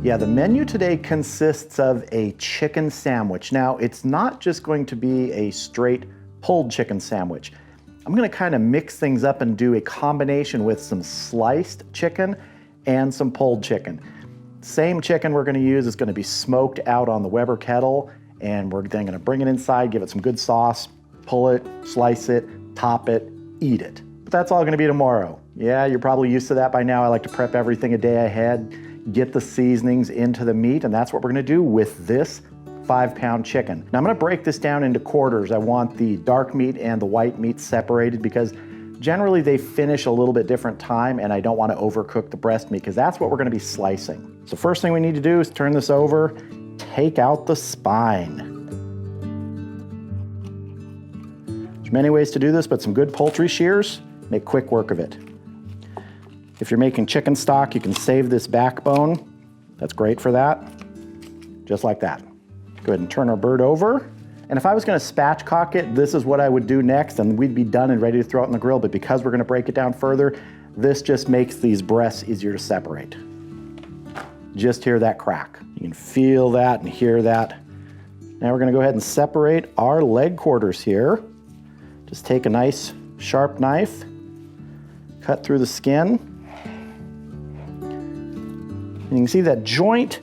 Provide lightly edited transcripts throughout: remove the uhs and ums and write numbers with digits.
Yeah, the menu today consists of a chicken sandwich. Now, it's not just going to be a straight pulled chicken sandwich. I'm gonna kind of mix things up and do a combination with some sliced chicken and some pulled chicken. Same chicken we're gonna use is gonna be smoked out on the Weber kettle, and we're then gonna bring it inside, give it some good sauce, pull it, slice it, top it, eat it. But that's all gonna be tomorrow. Yeah, you're probably used to that by now. I like to prep everything a day ahead, get the seasonings into the meat, and that's what we're gonna do with this 5-pound chicken. Now I'm gonna break this down into quarters. I want the dark meat and the white meat separated because generally they finish a little bit different time, and I don't wanna overcook the breast meat because that's what we're gonna be slicing. So first thing we need to do is turn this over, take out the spine. There's many ways to do this, but some good poultry shears make quick work of it. If you're making chicken stock, you can save this backbone. That's great for that, just like that. Go ahead and turn our bird over. And if I was gonna spatchcock it, this is what I would do next, and we'd be done and ready to throw it in the grill. But because we're gonna break it down further, this just makes these breasts easier to separate. Just hear that crack. You can feel that and hear that. Now we're gonna go ahead and separate our leg quarters here. Just take a nice sharp knife, cut through the skin. And you can see that joint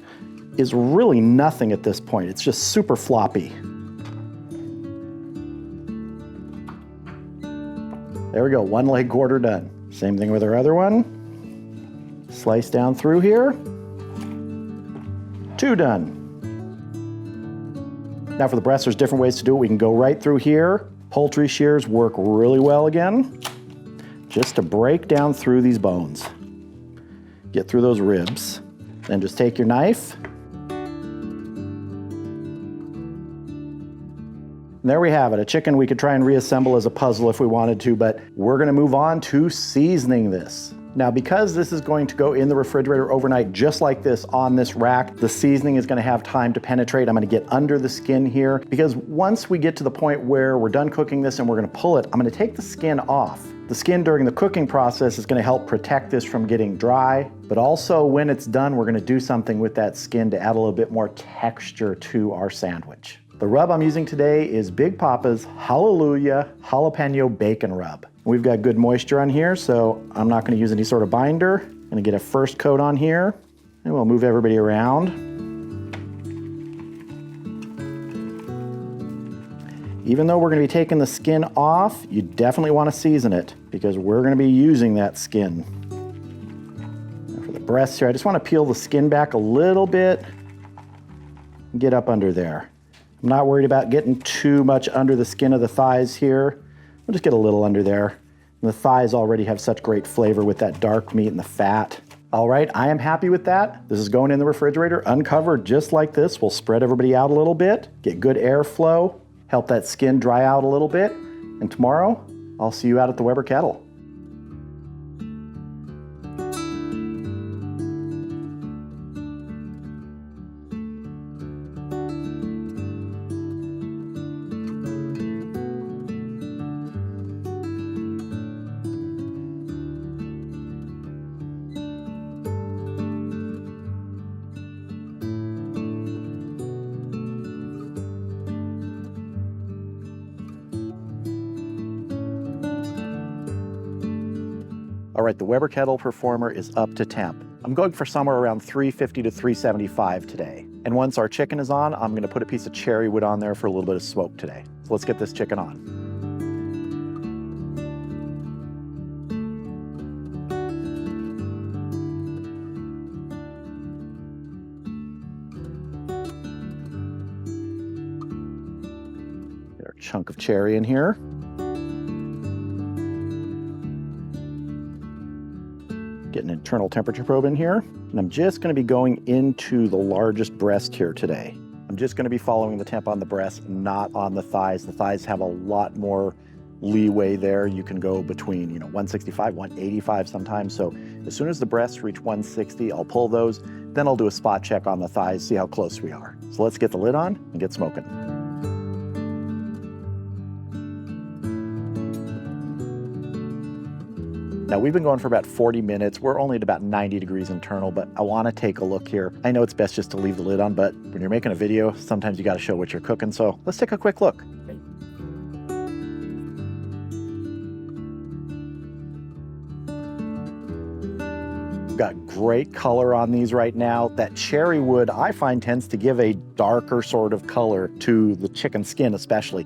is really nothing at this point. It's just super floppy. There we go, one leg quarter done. Same thing with our other one. Slice down through here. 2 done. Now for the breast, there's different ways to do it. We can go right through here. Poultry shears work really well again, just to break down through these bones. Get through those ribs. Then just take your knife. And there we have it, a chicken we could try and reassemble as a puzzle if we wanted to, but we're gonna move on to seasoning this. Now, because this is going to go in the refrigerator overnight, just like this on this rack, the seasoning is gonna have time to penetrate. I'm gonna get under the skin here, because once we get to the point where we're done cooking this and we're gonna pull it, I'm gonna take the skin off. The skin during the cooking process is gonna help protect this from getting dry, but also when it's done, we're gonna do something with that skin to add a little bit more texture to our sandwich. The rub I'm using today is Big Papa's Hallelujah Jalapeno Bacon Rub. We've got good moisture on here, so I'm not gonna use any sort of binder. I'm gonna get a first coat on here, and we'll move everybody around. Even though we're gonna be taking the skin off, you definitely wanna season it because we're gonna be using that skin. And for the breasts here, I just wanna peel the skin back a little bit and get up under there. I'm not worried about getting too much under the skin of the thighs here. I'll just get a little under there. And the thighs already have such great flavor with that dark meat and the fat. All right, I am happy with that. This is going in the refrigerator, uncovered just like this. We'll spread everybody out a little bit, get good airflow, help that skin dry out a little bit. And tomorrow, I'll see you out at the Weber Kettle. All right, the Weber Kettle Performer is up to temp. I'm going for somewhere around 350 to 375 today. And once our chicken is on, I'm gonna put a piece of cherry wood on there for a little bit of smoke today. So let's get this chicken on. Get our chunk of cherry in here. Get an internal temperature probe in here. And I'm just gonna be going into the largest breast here today. I'm just gonna be following the temp on the breast, not on the thighs. The thighs have a lot more leeway there. You can go between 165, 185 sometimes. So as soon as the breasts reach 160, I'll pull those. Then I'll do a spot check on the thighs, see how close we are. So let's get the lid on and get smoking. Now we've been going for about 40 minutes. We're only at about 90 degrees internal, but I wanna take a look here. I know it's best just to leave the lid on, but when you're making a video, sometimes you gotta show what you're cooking. So let's take a quick look. Got great color on these right now. That cherry wood, I find, tends to give a darker sort of color to the chicken skin especially.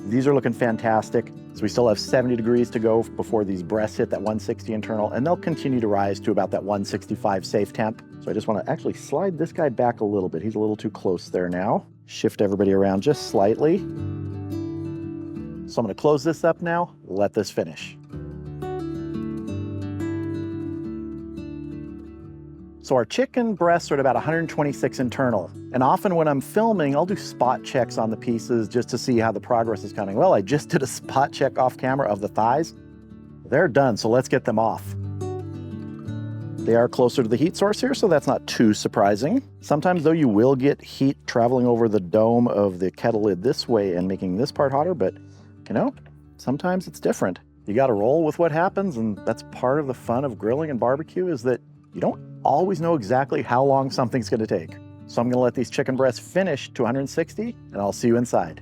These are looking fantastic. So we still have 70 degrees to go before these breasts hit that 160 internal, and they'll continue to rise to about that 165 safe temp. So I just want to actually slide this guy back a little bit. He's a little too close there now. Shift everybody around just slightly. So I'm going to close this up now, let this finish. So our chicken breasts are at about 126 internal. And often when I'm filming, I'll do spot checks on the pieces just to see how the progress is coming. Well, I just did a spot check off camera of the thighs. They're done, so let's get them off. They are closer to the heat source here, so that's not too surprising. Sometimes though, you will get heat traveling over the dome of the kettle lid this way and making this part hotter, but you know, sometimes it's different. You gotta roll with what happens, and that's part of the fun of grilling and barbecue, is that you don't always know exactly how long something's gonna take. So I'm gonna let these chicken breasts finish to 160, and I'll see you inside.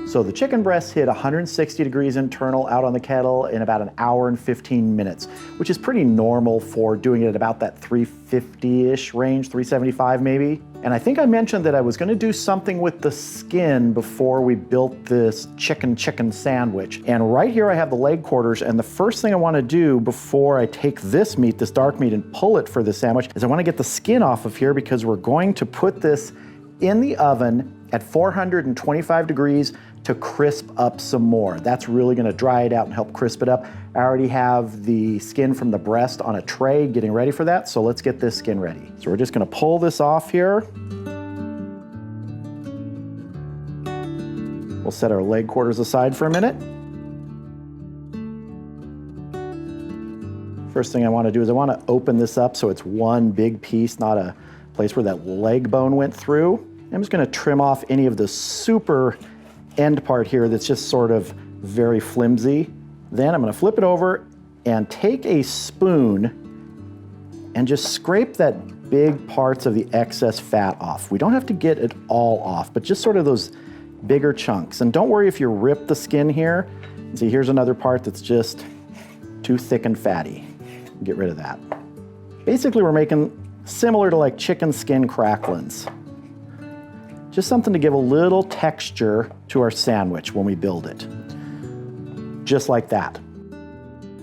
So the chicken breasts hit 160 degrees internal out on the kettle in about an hour and 15 minutes, which is pretty normal for doing it at about that 350-ish range, 375 maybe. And I think I mentioned that I was gonna do something with the skin before we built this chicken sandwich. And right here I have the leg quarters, and the first thing I wanna do before I take this meat, this dark meat, and pull it for the sandwich is I wanna get the skin off of here, because we're going to put this in the oven at 425 degrees to crisp up some more. That's really gonna dry it out and help crisp it up. I already have the skin from the breast on a tray getting ready for that, so let's get this skin ready. So we're just gonna pull this off here. We'll set our leg quarters aside for a minute. First thing I wanna do is I wanna open this up so it's one big piece, not a place where that leg bone went through. I'm just gonna trim off any of the super end part here that's just sort of very flimsy. Then I'm gonna flip it over and take a spoon and just scrape that big parts of the excess fat off. We don't have to get it all off, but just sort of those bigger chunks. And don't worry if you rip the skin here. See, here's another part that's just too thick and fatty. Get rid of that. Basically, we're making similar to like chicken skin cracklins. Just something to give a little texture to our sandwich when we build it. Just like that.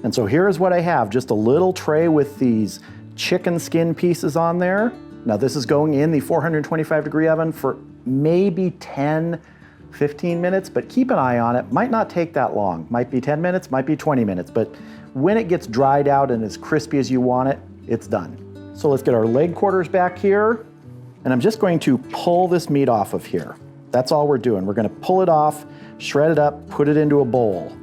And so here's what I have, just a little tray with these chicken skin pieces on there. Now this is going in the 425 degree oven for maybe 10, 15 minutes, but keep an eye on it. Might not take that long. Might be 10 minutes, might be 20 minutes, but when it gets dried out and as crispy as you want it, it's done. So let's get our leg quarters back here. And I'm just going to pull this meat off of here. That's all we're doing. We're gonna pull it off, shred it up, put it into a bowl.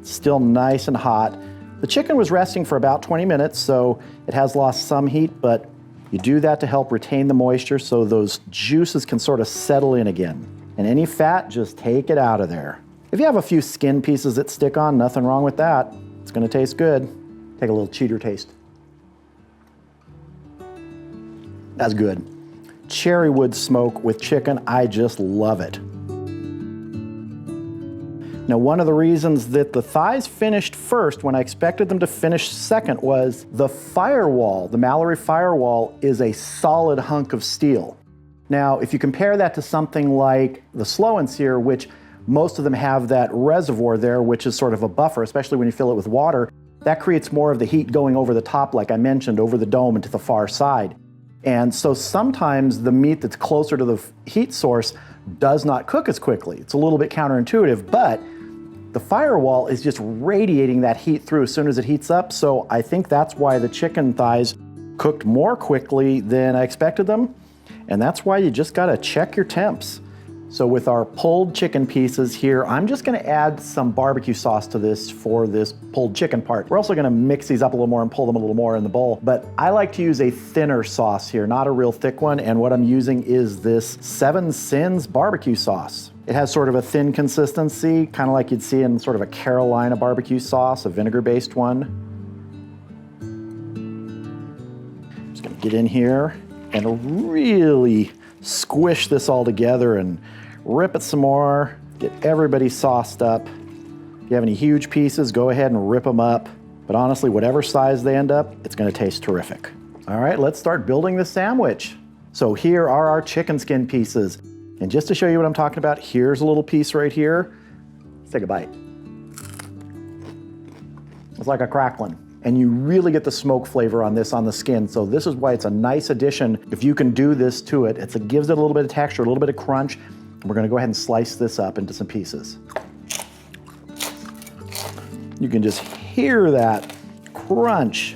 It's still nice and hot. The chicken was resting for about 20 minutes, so it has lost some heat, but you do that to help retain the moisture so those juices can sort of settle in again. And any fat, just take it out of there. If you have a few skin pieces that stick on, nothing wrong with that. It's gonna taste good. Take a little cheater taste. That's good. Cherry wood smoke with chicken, I just love it. Now, one of the reasons that the thighs finished first when I expected them to finish second was the firewall. The Mallory firewall is a solid hunk of steel. Now, if you compare that to something like the Slow and Sear, which most of them have that reservoir there, which is sort of a buffer, especially when you fill it with water, that creates more of the heat going over the top, like I mentioned, over the dome and to the far side. And so sometimes the meat that's closer to the heat source does not cook as quickly. It's a little bit counterintuitive, but the firewall is just radiating that heat through as soon as it heats up. So I think that's why the chicken thighs cooked more quickly than I expected them. And that's why you just gotta check your temps. So with our pulled chicken pieces here, I'm just gonna add some barbecue sauce to this for this pulled chicken part. We're also gonna mix these up a little more and pull them a little more in the bowl, but I like to use a thinner sauce here, not a real thick one, and what I'm using is this 7 Sins barbecue sauce. It has sort of a thin consistency, kind of like you'd see in sort of a Carolina barbecue sauce, a vinegar-based one. Just gonna get in here and really squish this all together and rip it some more, get everybody sauced up. If you have any huge pieces, go ahead and rip them up. But honestly, whatever size they end up, it's gonna taste terrific. All right, let's start building the sandwich. So here are our chicken skin pieces. And just to show you what I'm talking about, here's a little piece right here. Let's take a bite. It's like a crackling. And you really get the smoke flavor on this on the skin. So this is why it's a nice addition. If you can do this to it, it gives it a little bit of texture, a little bit of crunch. And we're gonna go ahead and slice this up into some pieces. You can just hear that crunch.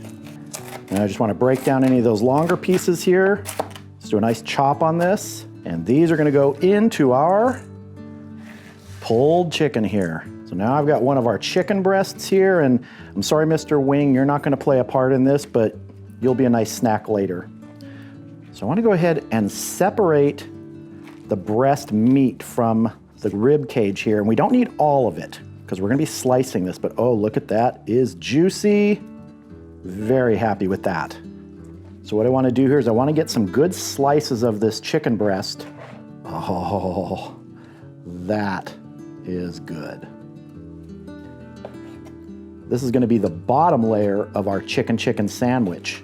And I just wanna break down any of those longer pieces here. Let's do a nice chop on this. And these are gonna go into our pulled chicken here. So now I've got one of our chicken breasts here, and I'm sorry, Mr. Wing, you're not gonna play a part in this, but you'll be a nice snack later. So I wanna go ahead and separate the breast meat from the rib cage here, and we don't need all of it, because we're gonna be slicing this, but oh, look at that, is juicy. Very happy with that. So what I wanna do here is I wanna get some good slices of this chicken breast. Oh, that is good. This is gonna be the bottom layer of our chicken sandwich.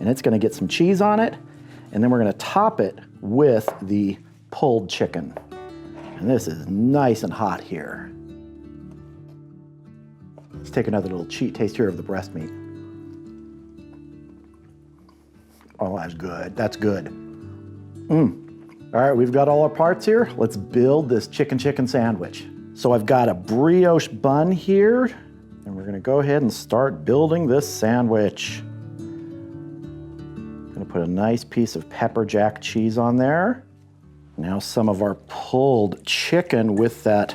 And it's gonna get some cheese on it, and then we're gonna top it with the pulled chicken. And this is nice and hot here. Let's take another little cheat taste here of the breast meat. Oh, that's good, that's good. All right, we've got all our parts here. Let's build this chicken sandwich. So I've got a brioche bun here, and we're gonna go ahead and start building this sandwich. I'm gonna put a nice piece of pepper jack cheese on there. Now some of our pulled chicken with that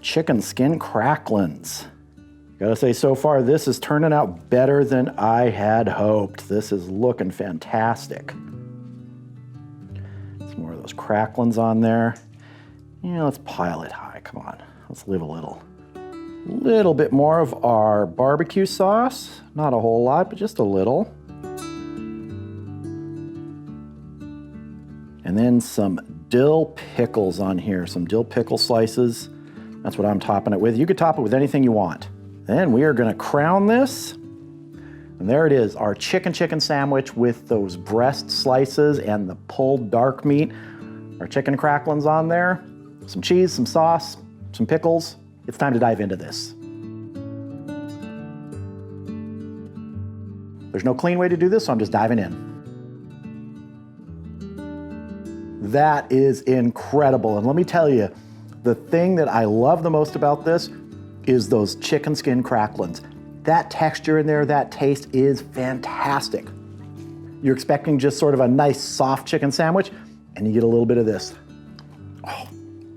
chicken skin cracklins. Gotta say, so far this is turning out better than I had hoped. This is looking fantastic. Some more of those cracklins on there. Yeah, let's pile it high, come on. Let's leave a little bit more of our barbecue sauce. Not a whole lot, but just a little. And then some dill pickles on here, some dill pickle slices. That's what I'm topping it with. You could top it with anything you want. Then we are gonna crown this. And there it is, our chicken sandwich with those breast slices and the pulled dark meat. Our chicken cracklins on there, some cheese, some sauce, some pickles. It's time to dive into this. There's no clean way to do this, so I'm just diving in. That is incredible. And let me tell you, the thing that I love the most about this is those chicken skin cracklins. That texture in there, that taste is fantastic. You're expecting just sort of a nice soft chicken sandwich, and you get a little bit of this. Oh.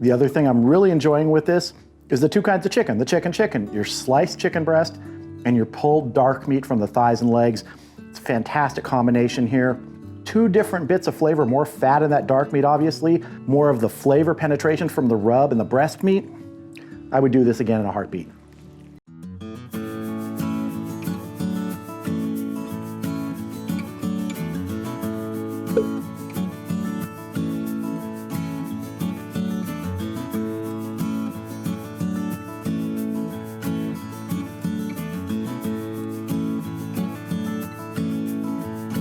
The other thing I'm really enjoying with this is the two kinds of chicken, the chicken, your sliced chicken breast and your pulled dark meat from the thighs and legs. It's a fantastic combination here. Two different bits of flavor, more fat in that dark meat, obviously, more of the flavor penetration from the rub and the breast meat. I would do this again in a heartbeat.